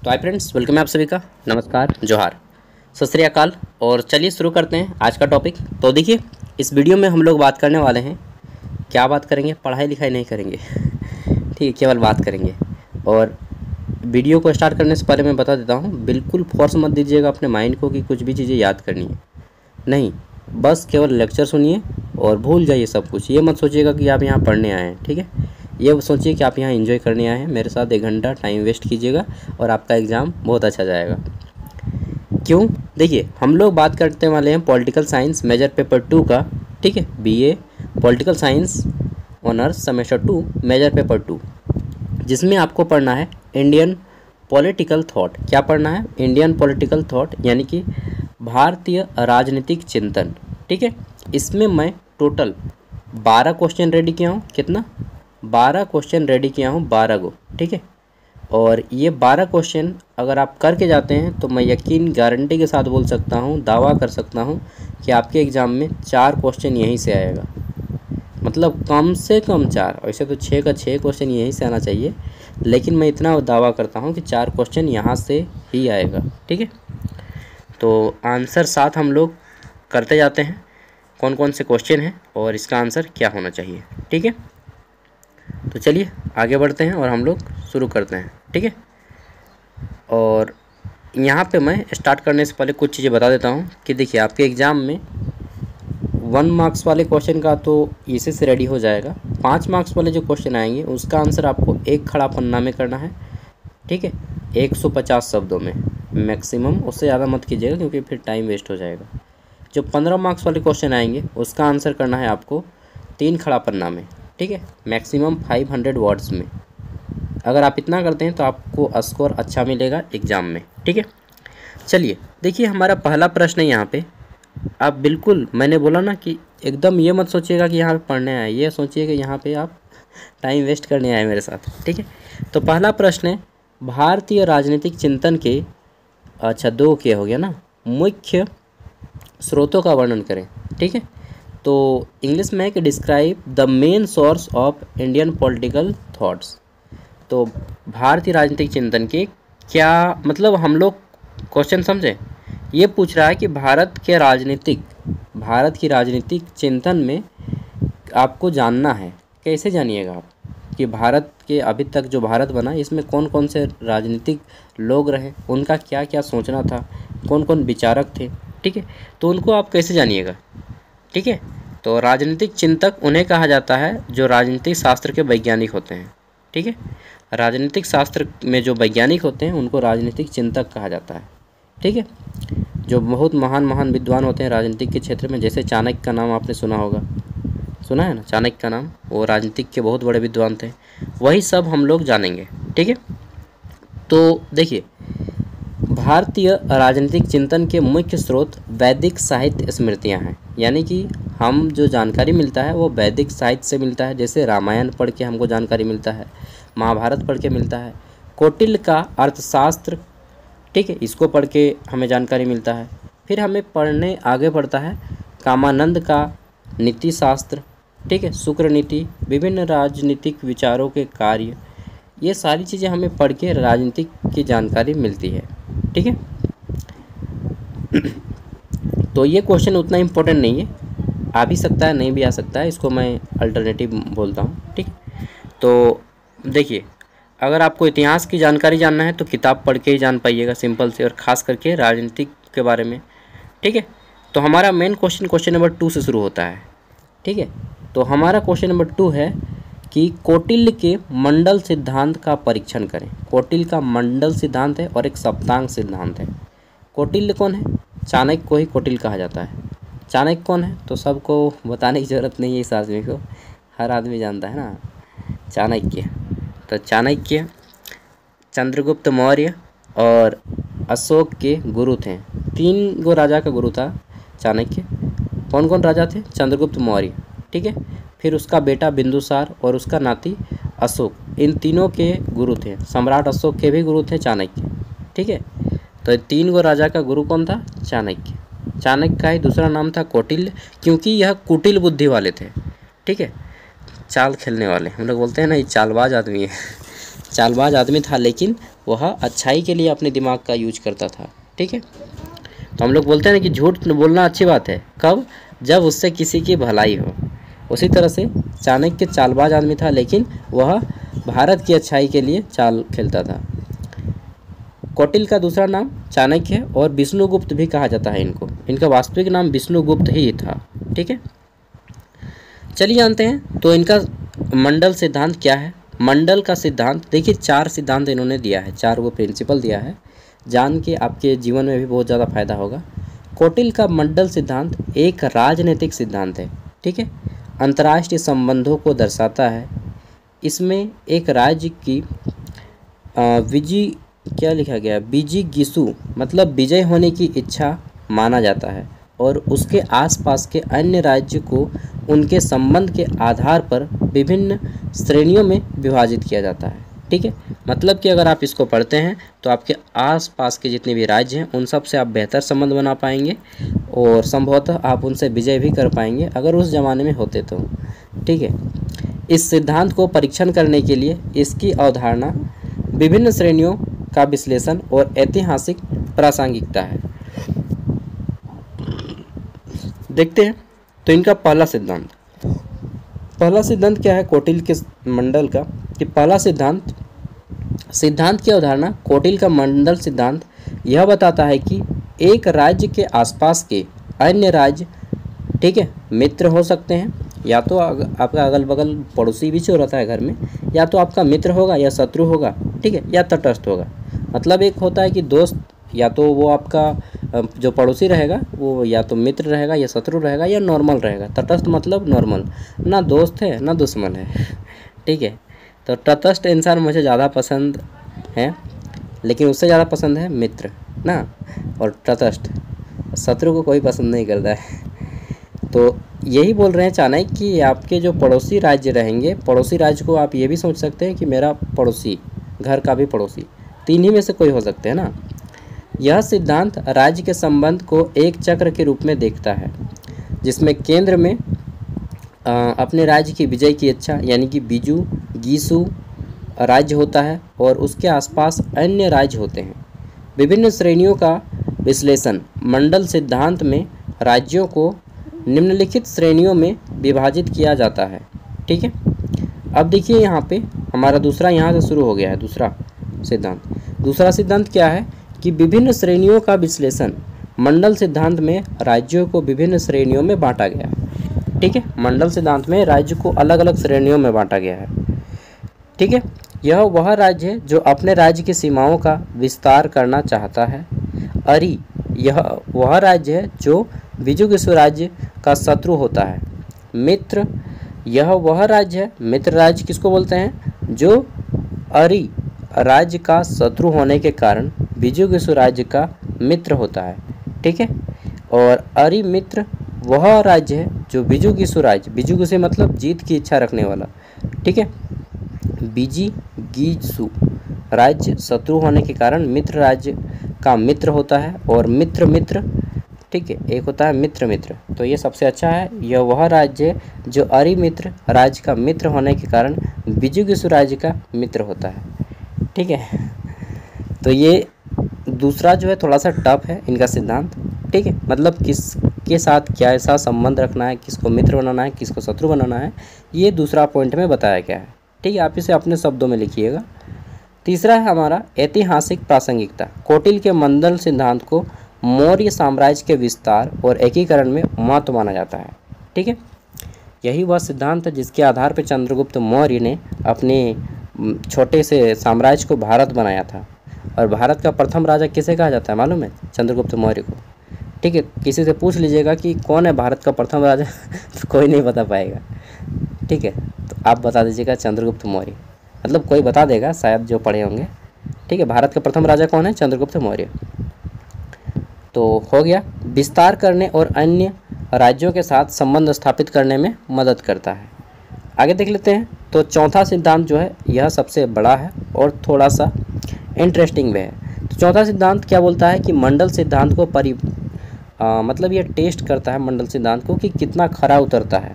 तो hi friends, welcome है आप सभी का। नमस्कार, जोहार, सत श्री अकाल। और चलिए शुरू करते हैं आज का टॉपिक। तो देखिए, इस वीडियो में हम लोग बात करने वाले हैं, क्या बात करेंगे, पढ़ाई लिखाई नहीं करेंगे ठीक है, केवल बात करेंगे। और वीडियो को स्टार्ट करने से पहले मैं बता देता हूँ, बिल्कुल फोर्स मत दीजिएगा अपने माइंड को कि कुछ भी चीज़ें याद करनी है, नहीं, बस केवल लेक्चर सुनिए और भूल जाइए सब कुछ। ये मत सोचिएगा कि आप यहाँ पढ़ने आए हैं, ठीक है। ये सोचिए कि आप यहाँ एंजॉय करने आए हैं, मेरे साथ 1 घंटा टाइम वेस्ट कीजिएगा और आपका एग्ज़ाम बहुत अच्छा जाएगा। क्यों? देखिए, हम लोग बात करते वाले हैं पॉलिटिकल साइंस मेजर पेपर 2 का, ठीक है। BA political science honours semester 2 major paper 2, जिसमें आपको पढ़ना है इंडियन पॉलिटिकल थॉट। क्या पढ़ना है? इंडियन पॉलिटिकल थॉट, यानी कि भारतीय राजनीतिक चिंतन, ठीक है। इसमें मैं टोटल 12 क्वेश्चन रेडी किया हूँ। कितना? 12 क्वेश्चन रेडी किया हूँ, 12 गो, ठीक है। और ये 12 क्वेश्चन अगर आप करके जाते हैं तो मैं यकीन गारंटी के साथ बोल सकता हूँ, दावा कर सकता हूँ कि आपके एग्ज़ाम में 4 क्वेश्चन यहीं से आएगा। मतलब कम से कम 4, वैसे तो 6 का 6 क्वेश्चन यहीं से आना चाहिए, लेकिन मैं इतना दावा करता हूँ कि 4 क्वेश्चन यहाँ से ही आएगा, ठीक है। तो आंसर साथ हम लोग करते जाते हैं, कौन कौन से क्वेश्चन हैं और इसका आंसर क्या होना चाहिए, ठीक है। तो चलिए आगे बढ़ते हैं और हम लोग शुरू करते हैं, ठीक है। और यहाँ पे मैं स्टार्ट करने से पहले कुछ चीज़ें बता देता हूँ कि देखिए, आपके एग्ज़ाम में 1 मार्क्स वाले क्वेश्चन का तो इसी से रेडी हो जाएगा। 5 मार्क्स वाले जो क्वेश्चन आएंगे उसका आंसर आपको एक खड़ा पन्ना में करना है, ठीक है, 150 शब्दों में मैक्सिमम, उससे ज़्यादा मत कीजिएगा क्योंकि फिर टाइम वेस्ट हो जाएगा। जो 15 मार्क्स वाले क्वेश्चन आएंगे उसका आंसर करना है आपको 3 खड़ा पन्ना में, ठीक है, मैक्सिमम 500 वर्ड्स में। अगर आप इतना करते हैं तो आपको स्कोर अच्छा मिलेगा एग्ज़ाम में, ठीक है। चलिए देखिए, हमारा पहला प्रश्न है यहाँ पे। आप बिल्कुल, मैंने बोला ना कि एकदम ये मत सोचिएगा कि यहाँ पे पढ़ने आए, ये सोचिए कि यहाँ पे आप टाइम वेस्ट करने आए मेरे साथ, ठीक है। तो पहला प्रश्न है, भारतीय राजनीतिक चिंतन के, अच्छा 2 क्या हो गया ना, मुख्य स्रोतों का वर्णन करें, ठीक है। तो इंग्लिश में है कि describe the main source of Indian political thoughts. तो भारतीय राजनीतिक चिंतन के क्या मतलब, हम लोग क्वेश्चन समझे, ये पूछ रहा है कि भारत की राजनीतिक चिंतन में आपको जानना है। कैसे जानिएगा आप कि भारत के अभी तक जो भारत बना इसमें कौन कौन से राजनीतिक लोग रहे, उनका क्या क्या सोचना था, कौन कौन विचारक थे, ठीक है। तो उनको आप कैसे जानिएगा, ठीक है। तो राजनीतिक चिंतक उन्हें कहा जाता है जो राजनीतिक शास्त्र के वैज्ञानिक होते हैं, ठीक है। राजनीतिक शास्त्र में जो वैज्ञानिक होते हैं उनको राजनीतिक चिंतक कहा जाता है, ठीक है। जो बहुत महान महान विद्वान होते हैं राजनीतिक के क्षेत्र में, जैसे चाणक्य का नाम आपने सुना होगा, सुना है ना चाणक्य का नाम, वो राजनीतिक के बहुत बड़े विद्वान थे। वही सब हम लोग जानेंगे, ठीक है। तो देखिए, भारतीय राजनीतिक चिंतन के मुख्य स्रोत वैदिक साहित्य स्मृतियाँ हैं, यानी कि हम जो जानकारी मिलता है वो वैदिक साहित्य से मिलता है। जैसे रामायण पढ़ के हमको जानकारी मिलता है, महाभारत पढ़ के मिलता है, कौटिल्य का अर्थशास्त्र, ठीक है, इसको पढ़ के हमें जानकारी मिलता है। फिर हमें पढ़ने आगे पड़ता है कामानंद का नीति शास्त्र, ठीक है, शुक्र नीति, विभिन्न राजनीतिक विचारों के कार्य, ये सारी चीज़ें हमें पढ़ के राजनीतिक की जानकारी मिलती है, ठीक है। तो ये क्वेश्चन उतना इम्पोर्टेंट नहीं है, आ भी सकता है नहीं भी आ सकता है, इसको मैं अल्टरनेटिव बोलता हूँ, ठीक। तो देखिए, अगर आपको इतिहास की जानकारी जानना है तो किताब पढ़ के ही जान पाइएगा, सिंपल से, और ख़ास करके राजनीतिक के बारे में, ठीक है। तो हमारा मेन क्वेश्चन नंबर 2 से शुरू होता है, ठीक है। तो हमारा क्वेश्चन नंबर 2 है कि कौटिल्य के मंडल सिद्धांत का परीक्षण करें। कौटिल्य का मंडल सिद्धांत है और एक सप्तांग सिद्धांत है। कौटिल्य कौन है? चाणक्य को ही कौटिल्य कहा जाता है। चाणक्य कौन है तो सबको बताने की ज़रूरत नहीं है, इस आदमी को हर आदमी जानता है ना, चाणक्य। तो चाणक्य चंद्रगुप्त मौर्य और अशोक के गुरु थे। 3 गो राजा का गुरु था चाणक्य। कौन कौन राजा थे? चंद्रगुप्त मौर्य, ठीक है, फिर उसका बेटा बिंदुसार और उसका नाती अशोक, इन तीनों के गुरु थे। सम्राट अशोक के भी गुरु थे चाणक्य, ठीक है। तो 3 गो राजा का गुरु कौन था? चाणक्य। चाणक्य का ही दूसरा नाम था कौटिल्य, क्योंकि यह कुटिल बुद्धि वाले थे, ठीक है, चाल खेलने वाले। हम लोग बोलते हैं ना, ये चालबाज आदमी है चालबाज आदमी था, लेकिन वह अच्छाई के लिए अपने दिमाग का यूज करता था। ठीक है, तो हम लोग बोलते हैं ना कि झूठ बोलना अच्छी बात है, कब? जब उससे किसी की भलाई हो। उसी तरह से चाणक्य चालबाज आदमी था, लेकिन वह भारत की अच्छाई के लिए चाल खेलता था। कौटिल्य का दूसरा नाम चाणक्य है और विष्णुगुप्त भी कहा जाता है इनको। इनका वास्तविक नाम विष्णुगुप्त ही था। ठीक है, चलिए जानते हैं तो इनका मंडल सिद्धांत क्या है। मंडल का सिद्धांत देखिए, 4 सिद्धांत इन्होंने दिया है, 4 वो प्रिंसिपल दिया है, जान के आपके जीवन में भी बहुत ज़्यादा फायदा होगा। कौटिल्य का मंडल सिद्धांत एक राजनीतिक सिद्धांत है। ठीक है, अंतर्राष्ट्रीय संबंधों को दर्शाता है। इसमें एक राज्य की क्या लिखा गया, विजिगीषु मतलब विजय होने की इच्छा माना जाता है और उसके आसपास के अन्य राज्य को उनके संबंध के आधार पर विभिन्न श्रेणियों में विभाजित किया जाता है। ठीक है, मतलब कि अगर आप इसको पढ़ते हैं तो आपके आसपास के जितने भी राज्य हैं उन सब से आप बेहतर संबंध बना पाएंगे और संभवतः आप उनसे विजय भी कर पाएंगे अगर उस ज़माने में होते तो। ठीक है, इस सिद्धांत को परीक्षण करने के लिए इसकी अवधारणा विभिन्न श्रेणियों का विश्लेषण और ऐतिहासिक प्रासंगिकता है। देखते हैं तो इनका पहला सिद्धांत क्या है कौटिल्य के मंडल का, कि पहला सिद्धांत की अवधारणा कौटिल्य का मंडल सिद्धांत यह बताता है कि एक राज्य के आसपास के अन्य राज्य, ठीक है, मित्र हो सकते हैं, या तो आपका अगल बगल पड़ोसी भी जो रहता है घर में, या तो आपका मित्र होगा या शत्रु होगा। ठीक है, या तटस्थ होगा। मतलब एक होता है कि दोस्त, या तो वो आपका जो पड़ोसी रहेगा वो या तो मित्र रहेगा या शत्रु रहेगा या नॉर्मल रहेगा। तटस्थ मतलब नॉर्मल, ना दोस्त है ना दुश्मन है। ठीक है, तो तटस्थ इंसान मुझे ज़्यादा पसंद है, लेकिन उससे ज़्यादा पसंद है मित्र ना, और तटस्थ। शत्रु को कोई पसंद नहीं करता है। तो यही बोल रहे हैं चाणक्य कि आपके जो पड़ोसी राज्य रहेंगे, पड़ोसी राज्य को आप ये भी सोच सकते हैं कि मेरा पड़ोसी, घर का भी पड़ोसी, 3 ही में से कोई हो सकते हैं ना। यह सिद्धांत राज्य के संबंध को एक चक्र के रूप में देखता है, जिसमें केंद्र में अपने राज्य की विजय की इच्छा यानी कि विजिगीषु राज्य होता है और उसके आसपास अन्य राज्य होते हैं। विभिन्न श्रेणियों का विश्लेषण मंडल सिद्धांत में राज्यों को निम्नलिखित श्रेणियों में विभाजित किया जाता है। ठीक है, अब देखिए यहाँ पे हमारा दूसरा यहाँ से शुरू हो गया है दूसरा सिद्धांत क्या है कि विभिन्न श्रेणियों का विश्लेषण मंडल सिद्धांत में राज्यों को विभिन्न श्रेणियों में बांटा गया है। ठीक है, मंडल सिद्धांत में राज्य को अलग अलग श्रेणियों में बांटा गया है। ठीक है, यह वह राज्य है जो अपने राज्य की सीमाओं का विस्तार करना चाहता है। अरि, यह वह राज्य है जो विजिगीषु राज्य का शत्रु होता है। मित्र, यह वह राज्य है, मित्र राज्य किसको बोलते हैं, जो अरि राज्य का शत्रु होने के कारण विजिगीषु राज्य का मित्र होता है। ठीक है, और अरि मित्र वह राज्य है जो विजिगीषु राज्य, विजिगीषु मतलब जीत की इच्छा रखने वाला। ठीक है, विजिगीषु राज्य शत्रु होने के कारण मित्र राज्य का मित्र होता है। और मित्र, ठीक है, एक होता है मित्र, तो ये सबसे अच्छा है। यह वह राज्य है जो अरि मित्र राज्य का मित्र होने के कारण विजिगीषु राज्य का मित्र होता है। ठीक है, तो ये दूसरा जो है थोड़ा सा टफ है इनका सिद्धांत। ठीक है, मतलब किसके साथ क्या ऐसा संबंध रखना है, किसको मित्र बनाना है, किसको शत्रु बनाना है, ये दूसरा पॉइंट में बताया गया है। ठीक है, आप इसे अपने शब्दों में लिखिएगा। तीसरा है हमारा ऐतिहासिक प्रासंगिकता। कौटिल्य के मंडल सिद्धांत को मौर्य साम्राज्य के विस्तार और एकीकरण में महत्व माना जाता है। ठीक है, यही वह सिद्धांत है जिसके आधार पर चंद्रगुप्त मौर्य ने अपने छोटे से साम्राज्य को भारत बनाया था। और भारत का प्रथम राजा किसे कहा जाता है मालूम है? चंद्रगुप्त मौर्य को। ठीक है, किसी से पूछ लीजिएगा कि कौन है भारत का प्रथम राजा तो कोई नहीं बता पाएगा। ठीक है, तो आप बता दीजिएगा चंद्रगुप्त मौर्य, मतलब कोई बता देगा शायद जो पढ़े होंगे। ठीक है, भारत का प्रथम राजा कौन है? चंद्रगुप्त मौर्य। तो हो गया, विस्तार करने और अन्य राज्यों के साथ संबंध स्थापित करने में मदद करता है। आगे देख लेते हैं। तो चौथा सिद्धांत जो है यह सबसे बड़ा है और थोड़ा सा इंटरेस्टिंग भी है। तो चौथा सिद्धांत क्या बोलता है कि मंडल सिद्धांत को मतलब ये टेस्ट करता है मंडल सिद्धांत को कि कितना खरा उतरता है।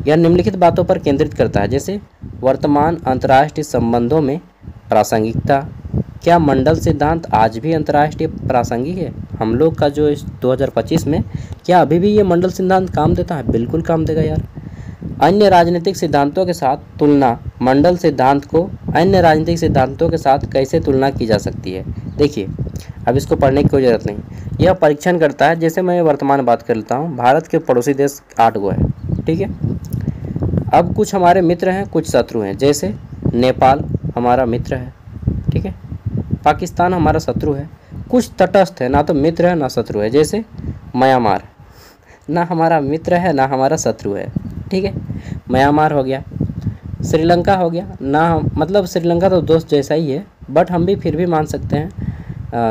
यह निम्नलिखित बातों पर केंद्रित करता है, जैसे वर्तमान अंतर्राष्ट्रीय संबंधों में प्रासंगिकता, क्या मंडल सिद्धांत आज भी अंतर्राष्ट्रीय प्रासंगिक है? हम लोग का जो इस 2025 में क्या अभी भी ये मंडल सिद्धांत काम देता है? बिल्कुल काम देगा यार। अन्य राजनीतिक सिद्धांतों के साथ तुलना, मंडल सिद्धांत को अन्य राजनीतिक सिद्धांतों के साथ कैसे तुलना की जा सकती है? देखिए, अब इसको पढ़ने की कोई ज़रूरत नहीं, यह परीक्षण करता है। जैसे मैं वर्तमान बात कर लेता हूँ, भारत के पड़ोसी देश 8 गो है, ठीक है। अब कुछ हमारे मित्र हैं, कुछ शत्रु हैं। जैसे नेपाल हमारा मित्र है, ठीक है, पाकिस्तान हमारा शत्रु है। कुछ तटस्थ है, ना तो मित्र है ना शत्रु है। जैसे म्यांमार, ना हमारा मित्र है ना हमारा शत्रु है, ठीक है, म्यांमार हो गया। श्रीलंका हो गया, ना मतलब श्रीलंका तो दोस्त जैसा ही है, बट हम भी फिर भी मान सकते हैं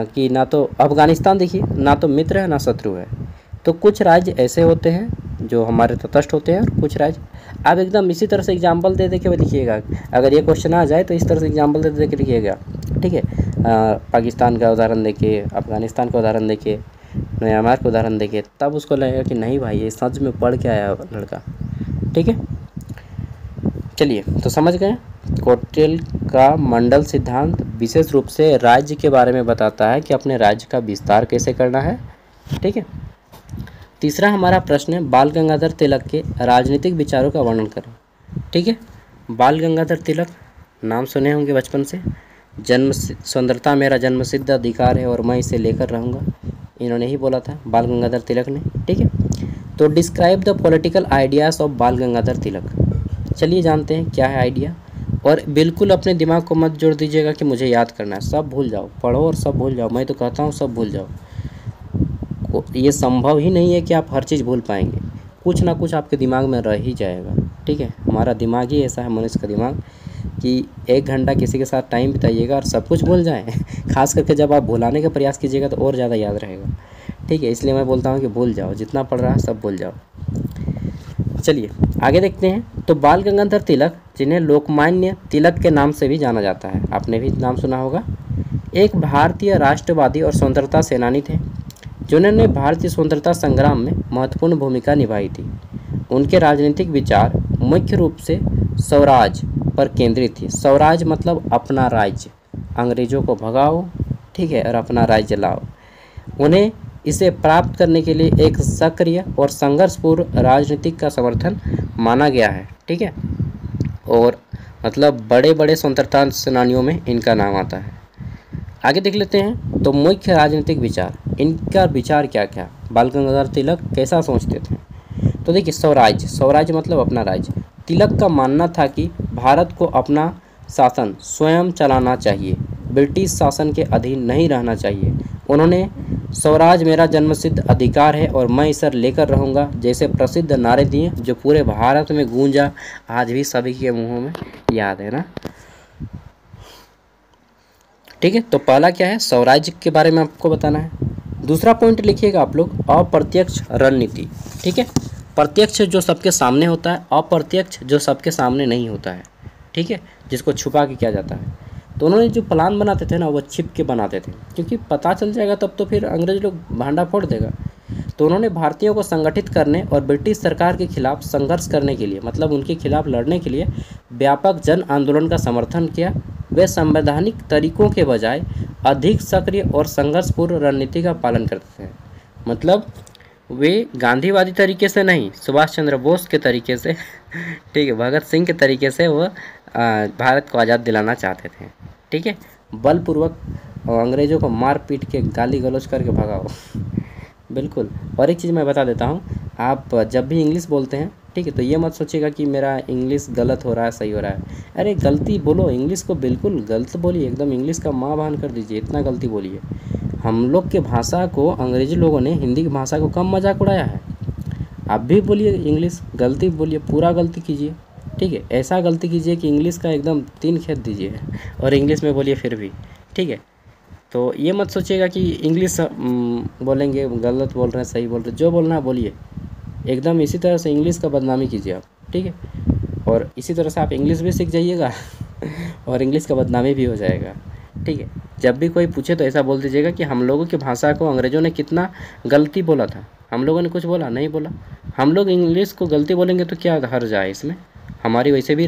कि ना तो अफ़गानिस्तान देखिए, ना तो मित्र है ना शत्रु है। तो कुछ राज्य ऐसे होते हैं जो हमारे तटस्थ होते हैं, और कुछ राज्य, आप एकदम इसी तरह से एग्जाम्पल दे के लिखिएगा। अगर ये क्वेश्चन आ जाए तो इस तरह से एग्जाम्पल दे के लिखिएगा, ठीक है। पाकिस्तान का उदाहरण देखिए, अफ़गानिस्तान का उदाहरण देखिए, म्यांमार का उदाहरण देखिए, तब उसको लगेगा कि नहीं भाई ये सच में पढ़ के आया लड़का, ठीक है। चलिए, तो समझ गए, कौटिल्य का मंडल सिद्धांत विशेष रूप से राज्य के बारे में बताता है कि अपने राज्य का विस्तार कैसे करना है, ठीक है। तीसरा हमारा प्रश्न है, बाल गंगाधर तिलक के राजनीतिक विचारों का वर्णन करें, ठीक है। बाल गंगाधर तिलक नाम सुने होंगे बचपन से। जन्म स्वतंत्रता मेरा जन्मसिद्ध अधिकार है और मैं इसे लेकर रहूँगा, इन्होंने ही बोला था बाल गंगाधर तिलक ने, ठीक है। तो describe the political ideas of बाल गंगाधर तिलक। चलिए जानते हैं क्या है आइडिया। और बिल्कुल अपने दिमाग को मत जोड़ दीजिएगा कि मुझे याद करना है, सब भूल जाओ, पढ़ो और सब भूल जाओ। मैं तो कहता हूँ सब भूल जाओ, ये संभव ही नहीं है कि आप हर चीज़ भूल पाएंगे। कुछ ना कुछ आपके दिमाग में रह ही जाएगा, ठीक है। हमारा दिमाग ही ऐसा है, मनुष्य का दिमाग, कि 1 घंटा किसी के साथ टाइम बिताइएगा और सब कुछ भूल जाएँ खास करके जब आप भुलाने का प्रयास कीजिएगा तो और ज़्यादा याद रहेगा, ठीक है। इसलिए मैं बोलता हूँ कि भूल जाओ, जितना पढ़ रहा है सब भूल जाओ। चलिए आगे देखते हैं। तो बाल गंगाधर तिलक, जिन्हें लोकमान्य तिलक के नाम से भी जाना जाता है, आपने भी नाम सुना होगा, एक भारतीय राष्ट्रवादी और स्वतंत्रता सेनानी थे जिन्होंने भारतीय स्वतंत्रता संग्राम में महत्वपूर्ण भूमिका निभाई थी। उनके राजनीतिक विचार मुख्य रूप से स्वराज पर केंद्रित थी। स्वराज मतलब अपना राज्य, अंग्रेजों को भगाओ, ठीक है, और अपना राज्य लाओ। उन्हें इसे प्राप्त करने के लिए एक सक्रिय और संघर्षपूर्ण राजनीतिक का समर्थन माना गया है, ठीक है। और मतलब बड़े बड़े स्वतंत्रता सेनानियों में इनका नाम आता है। आगे देख लेते हैं। तो मुख्य राजनीतिक विचार, इनका विचार क्या क्या, बाल गंगाधर तिलक कैसा सोचते थे? तो देखिए, स्वराज मतलब अपना राज्य। तिलक का मानना था कि भारत को अपना शासन स्वयं चलाना चाहिए, ब्रिटिश शासन के अधीन नहीं रहना चाहिए। उन्होंने स्वराज मेरा जन्मसिद्ध अधिकार है और मैं इसे लेकर रहूँगा जैसे प्रसिद्ध नारे दिए, जो पूरे भारत में गूंजा, आज भी सभी के मुंहों में याद है ना, ठीक है। तो पहला क्या है, स्वराज्य के बारे में आपको बताना है। दूसरा पॉइंट लिखिएगा आप लोग, अप्रत्यक्ष रणनीति, ठीक है। प्रत्यक्ष जो सबके सामने होता है, अप्रत्यक्ष जो सबके सामने नहीं होता है, ठीक है, जिसको छुपा के किया जाता है। तो उन्होंने जो प्लान बनाते थे ना, वो छिप के बनाते थे, क्योंकि पता चल जाएगा तब तो फिर अंग्रेज लोग भांडा फोड़ देगा। तो उन्होंने भारतीयों को संगठित करने और ब्रिटिश सरकार के खिलाफ संघर्ष करने के लिए, मतलब उनके खिलाफ लड़ने के लिए व्यापक जन आंदोलन का समर्थन किया। वे संवैधानिक तरीकों के बजाय अधिक सक्रिय और संघर्षपूर्ण रणनीति का पालन करते थे। मतलब वे गांधीवादी तरीके से नहीं, सुभाष चंद्र बोस के तरीके से ठीक है, भगत सिंह के तरीके से वो भारत को आज़ाद दिलाना चाहते थे, ठीक है। बलपूर्वक अंग्रेज़ों को मार पीट के गाली गलौज करके भगाओ बिल्कुल। और एक चीज़ मैं बता देता हूँ, आप जब भी इंग्लिश बोलते हैं, ठीक है, तो ये मत सोचिएगा कि मेरा इंग्लिश गलत हो रहा है, सही हो रहा है। अरे गलती बोलो, इंग्लिश को बिल्कुल गलत बोलिए, एकदम इंग्लिश का माँ बहन कर दीजिए, इतना गलती बोलिए। हम लोग के भाषा को अंग्रेजी लोगों ने हिंदी की भाषा को कम मजाक उड़ाया है। आप भी बोलिए इंग्लिश, गलती बोलिए, पूरा गलती कीजिए, ठीक है। ऐसा गलती कीजिए कि इंग्लिश का एकदम 3 खेत दीजिए और इंग्लिश में बोलिए फिर भी, ठीक है। तो ये मत सोचिएगा कि इंग्लिश बोलेंगे गलत बोल रहे हैं, सही बोल रहे हैं, जो बोलना है बोलिए, एकदम इसी तरह से इंग्लिश का बदनामी कीजिए आप, ठीक है। और इसी तरह से आप इंग्लिश भी सीख जाइएगा और इंग्लिश का बदनामी भी हो जाएगा, ठीक है। जब भी कोई पूछे तो ऐसा बोल दीजिएगा कि हम लोगों की भाषा को अंग्रेज़ों ने कितना गलती बोला था, हम लोगों ने कुछ बोला नहीं बोला। हम लोग इंग्लिश को गलती बोलेंगे तो क्या हर्ज है इसमें, हमारी वैसे भी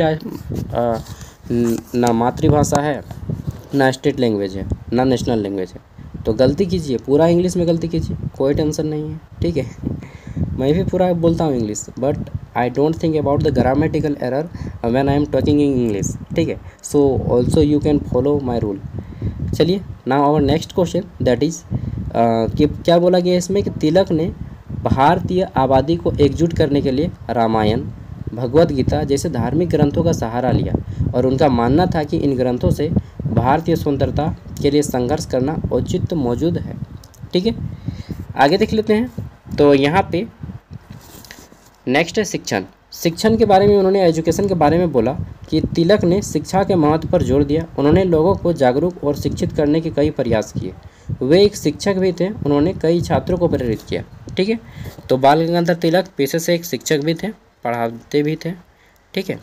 ना मातृभाषा है ना स्टेट लैंग्वेज है, ना नेशनल लैंग्वेज है। तो गलती कीजिए, पूरा इंग्लिश में गलती कीजिए, कोई टेंशन नहीं है, ठीक है। मैं भी पूरा बोलता हूँ English, but I don't think about the grammatical error when I am talking in English, ठीक है। So also you can follow my rule. चलिए now our next question, that is कि क्या बोला गया इसमें कि तिलक ने भारतीय आबादी को एकजुट करने के लिए रामायण, भगवत गीता जैसे धार्मिक ग्रंथों का सहारा लिया और उनका मानना था कि इन ग्रंथों से भारतीय स्वतंत्रता के लिए संघर्ष करना औचित्य मौजूद है, ठीक है। आगे देख लेते हैं। तो यहाँ पे नेक्स्ट है शिक्षण। शिक्षण के बारे में उन्होंने एजुकेशन के बारे में बोला कि तिलक ने शिक्षा के महत्व पर जोर दिया। उन्होंने लोगों को जागरूक और शिक्षित करने के कई प्रयास किए। वे एक शिक्षक भी थे, उन्होंने कई छात्रों को प्रेरित किया, ठीक है। तो बाल गंगाधर तिलक पेशे से एक शिक्षक भी थे, पढ़ाते भी थे, ठीक है।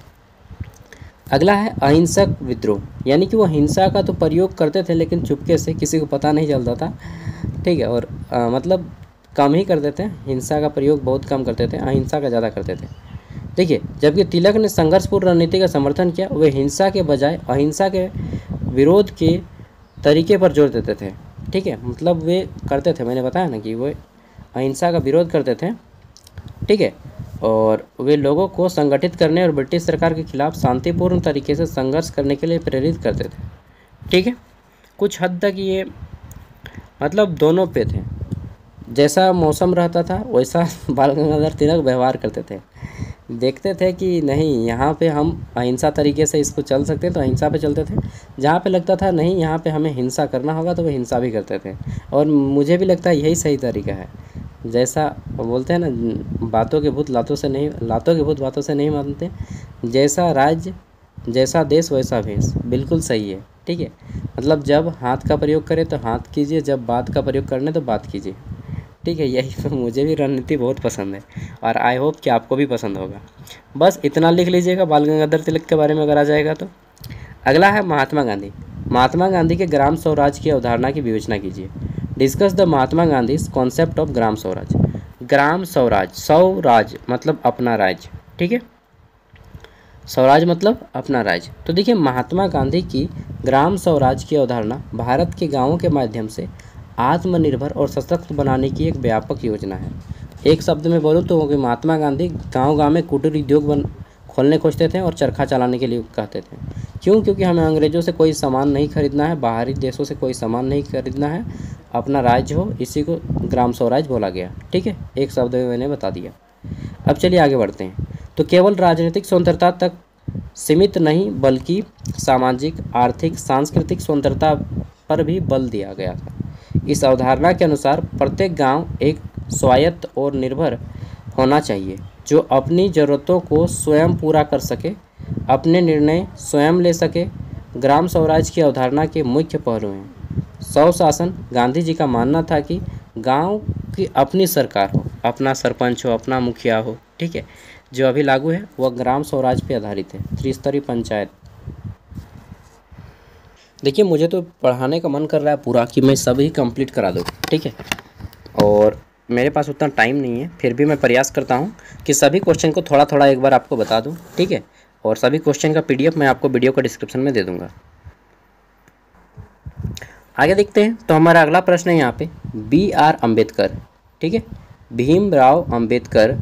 अगला है अहिंसक विद्रोह, यानी कि वो हिंसा का तो प्रयोग करते थे लेकिन चुपके से, किसी को पता नहीं चलता था, ठीक है। और मतलब कम ही करते थे, हिंसा का प्रयोग बहुत कम करते थे, अहिंसा का ज़्यादा करते थे। देखिए, जबकि तिलक ने संघर्षपूर्ण रणनीति का समर्थन किया, वे हिंसा के बजाय अहिंसा के विरोध के तरीके पर जोर देते थे, ठीक है। मतलब वे करते थे, मैंने बताया ना कि वे अहिंसा का विरोध करते थे, ठीक है। और वे लोगों को संगठित करने और ब्रिटिश सरकार के खिलाफ शांतिपूर्ण तरीके से संघर्ष करने के लिए प्रेरित करते थे, ठीक है। कुछ हद तक ये मतलब दोनों पे थे, जैसा मौसम रहता था वैसा बाल गंगाधर तिलक व्यवहार करते थे। देखते थे कि नहीं, यहाँ पे हम अहिंसा तरीके से इसको चल सकते हैं तो अहिंसा पे चलते थे, जहाँ पे लगता था नहीं यहाँ पे हमें हिंसा करना होगा तो वो हिंसा भी करते थे। और मुझे भी लगता है यही सही तरीका है। जैसा बोलते हैं ना, बातों के भूत लातों से नहीं, लातों के भूत बातों से नहीं मानते, जैसा राज्य जैसा देश वैसा भेष, बिल्कुल सही है, ठीक है। मतलब जब हाथ का प्रयोग करें तो हाथ कीजिए, जब बात का प्रयोग करने तो बात कीजिए, ठीक है। यही मुझे भी रणनीति बहुत पसंद है और आई होप कि आपको भी पसंद होगा। बस इतना लिख लीजिएगा बाल गंगाधर तिलक के बारे में अगर आ जाएगा तो। अगला है महात्मा गांधी। महात्मा गांधी के ग्राम स्वराज की अवधारणा की विवेचना कीजिए। Discuss the Mahatma Gandhi concept of Gram Swaraj. ग्राम स्वराज, स्वराज मतलब अपना राज्य, ठीक है। स्वराज मतलब अपना राज्य। तो देखिए, महात्मा गांधी की ग्राम स्वराज की अवधारणा भारत के गाँवों के माध्यम से आत्मनिर्भर और सशक्त बनाने की एक व्यापक योजना है। एक शब्द में बोलूँ तो कि महात्मा गांधी गांव-गांव में कुटीर उद्योग खोलने खोजते थे और चरखा चलाने के लिए कहते थे। क्यों? क्योंकि हमें अंग्रेज़ों से कोई सामान नहीं खरीदना है, बाहरी देशों से कोई सामान नहीं खरीदना है, अपना राज्य हो, इसी को ग्राम स्वराज बोला गया, ठीक है। एक शब्द में मैंने बता दिया। अब चलिए आगे बढ़ते हैं। तो केवल राजनीतिक स्वतंत्रता तक सीमित नहीं बल्कि सामाजिक, आर्थिक, सांस्कृतिक स्वतंत्रता पर भी बल दिया गया था। इस अवधारणा के अनुसार प्रत्येक गांव एक स्वायत्त और निर्भर होना चाहिए, जो अपनी ज़रूरतों को स्वयं पूरा कर सके, अपने निर्णय स्वयं ले सके। ग्राम स्वराज की अवधारणा के मुख्य पहलू हैं स्वशासन। गांधी जी का मानना था कि गांव की अपनी सरकार हो, अपना सरपंच हो, अपना मुखिया हो, ठीक है। जो अभी लागू है वह ग्राम स्वराज पर आधारित है, त्रिस्तरीय पंचायत। देखिए, मुझे तो पढ़ाने का मन कर रहा है पूरा कि मैं सभी कंप्लीट करा दूँ, ठीक है। और मेरे पास उतना टाइम नहीं है, फिर भी मैं प्रयास करता हूँ कि सभी क्वेश्चन को थोड़ा थोड़ा एक बार आपको बता दूँ, ठीक है। और सभी क्वेश्चन का PDF मैं आपको वीडियो का डिस्क्रिप्शन में दे दूँगा। आगे देखते हैं। तो हमारा अगला प्रश्न है यहाँ पे BR अम्बेडकर, ठीक है। भीमराव अम्बेडकर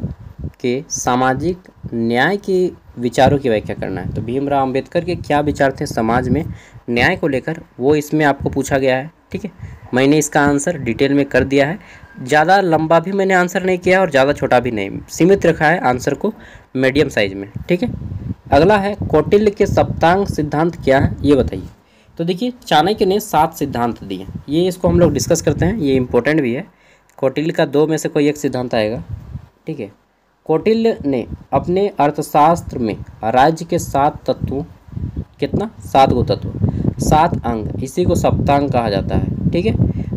के सामाजिक न्याय के विचारों की व्याख्या करना है। तो भीमराव अम्बेडकर के क्या विचार थे समाज में न्याय को लेकर, वो इसमें आपको पूछा गया है, ठीक है। मैंने इसका आंसर डिटेल में कर दिया है, ज़्यादा लंबा भी मैंने आंसर नहीं किया और ज़्यादा छोटा भी नहीं, सीमित रखा है आंसर को मीडियम साइज में, ठीक है। अगला है कौटिल्य के सप्तांग सिद्धांत क्या है, ये बताइए। तो देखिए, चाणक्य ने 7 सिद्धांत दिए, ये इसको हम लोग डिस्कस करते हैं, ये इंपॉर्टेंट भी है। कौटिल्य का 2 में से कोई एक सिद्धांत आएगा, ठीक है। कौटिल्य ने अपने अर्थशास्त्र में राज्य के 7 तत्वों, कितना 7 गो तत्व, 7 अंग, इसी को सप्तांग कहा जाता है, ठीक है,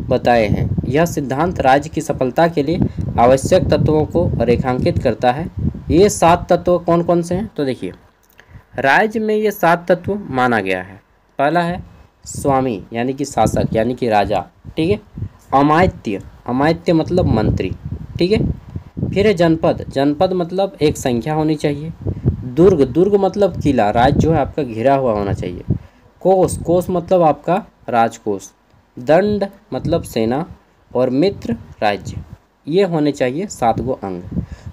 बताए हैं। यह सिद्धांत राज्य की सफलता के लिए आवश्यक तत्वों को रेखांकित करता है। ये 7 तत्व कौन कौन से हैं? तो देखिए, राज्य में ये 7 तत्व माना गया है। पहला है स्वामी, यानी कि शासक, यानी कि राजा, ठीक है। अमात्य, अमात्य मतलब मंत्री, ठीक है। फिर है जनपद, जनपद मतलब एक संख्या होनी चाहिए। दुर्ग, दुर्ग मतलब किला, राज्य जो है आपका घिरा हुआ होना चाहिए। कोष, कोष मतलब आपका राजकोष, दंड मतलब सेना, और मित्र राज्य। ये होने चाहिए 7 गो अंग।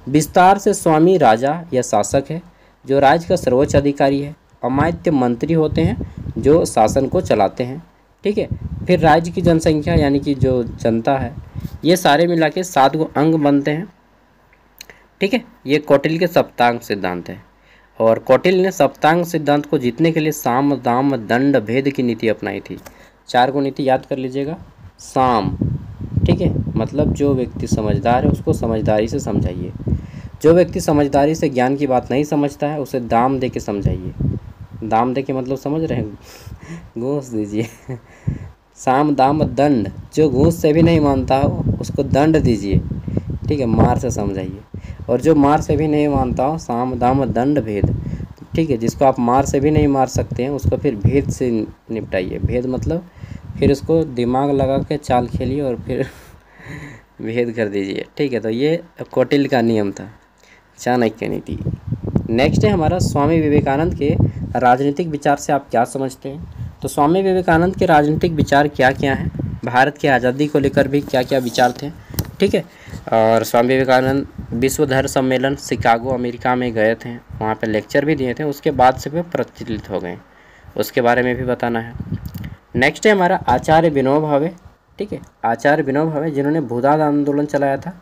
विस्तार से स्वामी राजा या शासक है जो राज्य का सर्वोच्च अधिकारी है। अमात्य मंत्री होते हैं जो शासन को चलाते हैं। ठीक है, फिर राज्य की जनसंख्या यानी कि जो जनता है, ये सारे मिला के 7 गो अंग बनते हैं। ठीक है, ये कौटिल्य के सप्तांग सिद्धांत है। और कौटिल्य ने सप्तांग सिद्धांत को जीतने के लिए साम दाम दंड भेद की नीति अपनाई थी। 4 गो नीति याद कर लीजिएगा। साम, ठीक है, मतलब जो व्यक्ति समझदार है उसको समझदारी से समझाइए। जो व्यक्ति समझदारी से ज्ञान की बात नहीं समझता है उसे दाम दे के समझाइए। दाम दे के मतलब समझ रहे हैं, घूस दीजिए। साम दाम दंड, जो घूस से भी नहीं मानता हो उसको दंड दीजिए। ठीक है, मार से समझाइए। और जो मार से भी नहीं मानता हो, साम दाम दंड भेद। ठीक है, जिसको आप मार से भी नहीं मार सकते हैं उसको फिर भेद से निपटाइए। भेद मतलब फिर उसको दिमाग लगा के चाल खेलिए और फिर भेद कर दीजिए। ठीक है, तो ये कौटिल्य का नियम था, चाणक्य नीति। नेक्स्ट है हमारा स्वामी विवेकानंद के राजनीतिक विचार से आप क्या समझते हैं। तो स्वामी विवेकानंद के राजनीतिक विचार क्या क्या हैं, भारत की आज़ादी को लेकर भी क्या क्या विचार थे। ठीक है, और स्वामी विवेकानंद विश्व धर्म सम्मेलन शिकागो अमेरिका में गए थे, वहाँ पे लेक्चर भी दिए थे, उसके बाद से वे प्रचलित हो गए, उसके बारे में भी बताना है। नेक्स्ट है हमारा आचार्य विनोबा भावे। ठीक है, आचार्य विनोबा भावे जिन्होंने भूदान आंदोलन चलाया था।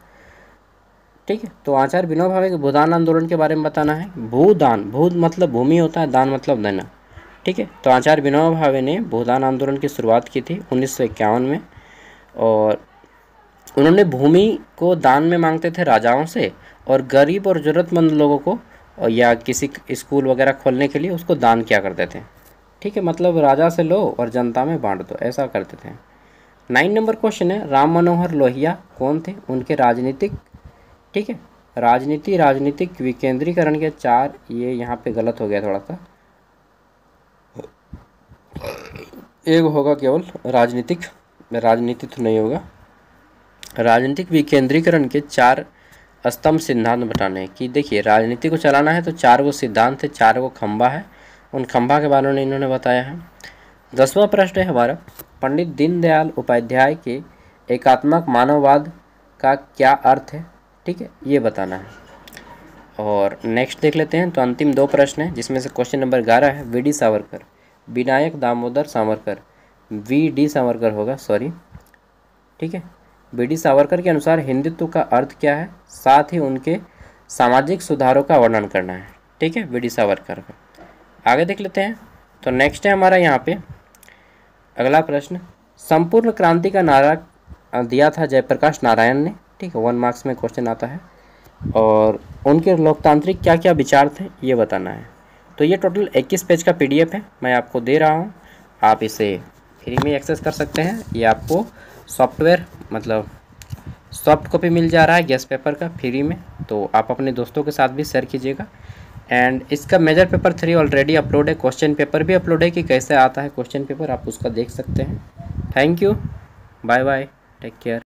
ठीक है, तो आचार्य विनोबा भावे के भूदान आंदोलन के बारे में बताना है। भूदान, भूद मतलब भूमि होता है, दान मतलब देना। ठीक है, तो आचार्य विनोबा भावे ने भूदान आंदोलन की शुरुआत की थी 1951 में, और उन्होंने भूमि को दान में मांगते थे राजाओं से, और गरीब और ज़रूरतमंद लोगों को या किसी स्कूल वगैरह खोलने के लिए उसको दान किया करते थे। ठीक है, मतलब राजा से लो और जनता में बांट दो, ऐसा करते थे। 9 नंबर क्वेश्चन है, राम मनोहर लोहिया कौन थे, उनके राजनीतिक। ठीक है, राजनीतिक विकेंद्रीकरण के 4, ये यहाँ पे गलत हो गया थोड़ा सा, एक होगा केवल राजनीति तो नहीं होगा। राजनीतिक विकेंद्रीकरण के 4 स्तंभ सिद्धांत बताने कि देखिए राजनीति को चलाना है तो 4 गो सिद्धांत है, 4 गो खंबा है, उन खंबा के बारे में इन्होंने बताया है। 10वां प्रश्न है हमारा, पंडित दीनदयाल उपाध्याय के एकात्मक मानववाद का क्या अर्थ है। ठीक है, ये बताना है। और नेक्स्ट देख लेते हैं, तो अंतिम 2 प्रश्न हैं जिसमें से क्वेश्चन नंबर 11 है, V D Savarkar, Vinayak Damodar Savarkar, V D Savarkar होगा, सॉरी। ठीक है, वी डी सावरकर के अनुसार हिंदुत्व का अर्थ क्या है, साथ ही उनके सामाजिक सुधारों का वर्णन करना है। ठीक है, वी डी सावरकर का। आगे देख लेते हैं, तो नेक्स्ट है हमारा यहाँ पे अगला प्रश्न, संपूर्ण क्रांति का नारा दिया था जयप्रकाश नारायण ने। ठीक है, 1 मार्क्स में क्वेश्चन आता है, और उनके लोकतांत्रिक क्या क्या विचार थे ये बताना है। तो ये टोटल 21 पेज का PDF है, मैं आपको दे रहा हूँ, आप इसे फ्री में एक्सेस कर सकते हैं। ये आपको सॉफ्टवेयर मतलब सॉफ्ट कॉपी मिल जा रहा है गेस्ट पेपर का फ्री में, तो आप अपने दोस्तों के साथ भी शेयर कीजिएगा। एंड इसका मेजर पेपर 3 ऑलरेडी अपलोड है, क्वेश्चन पेपर भी अपलोड है कि कैसे आता है क्वेश्चन पेपर, आप उसका देख सकते हैं। Thank you, bye bye, take care.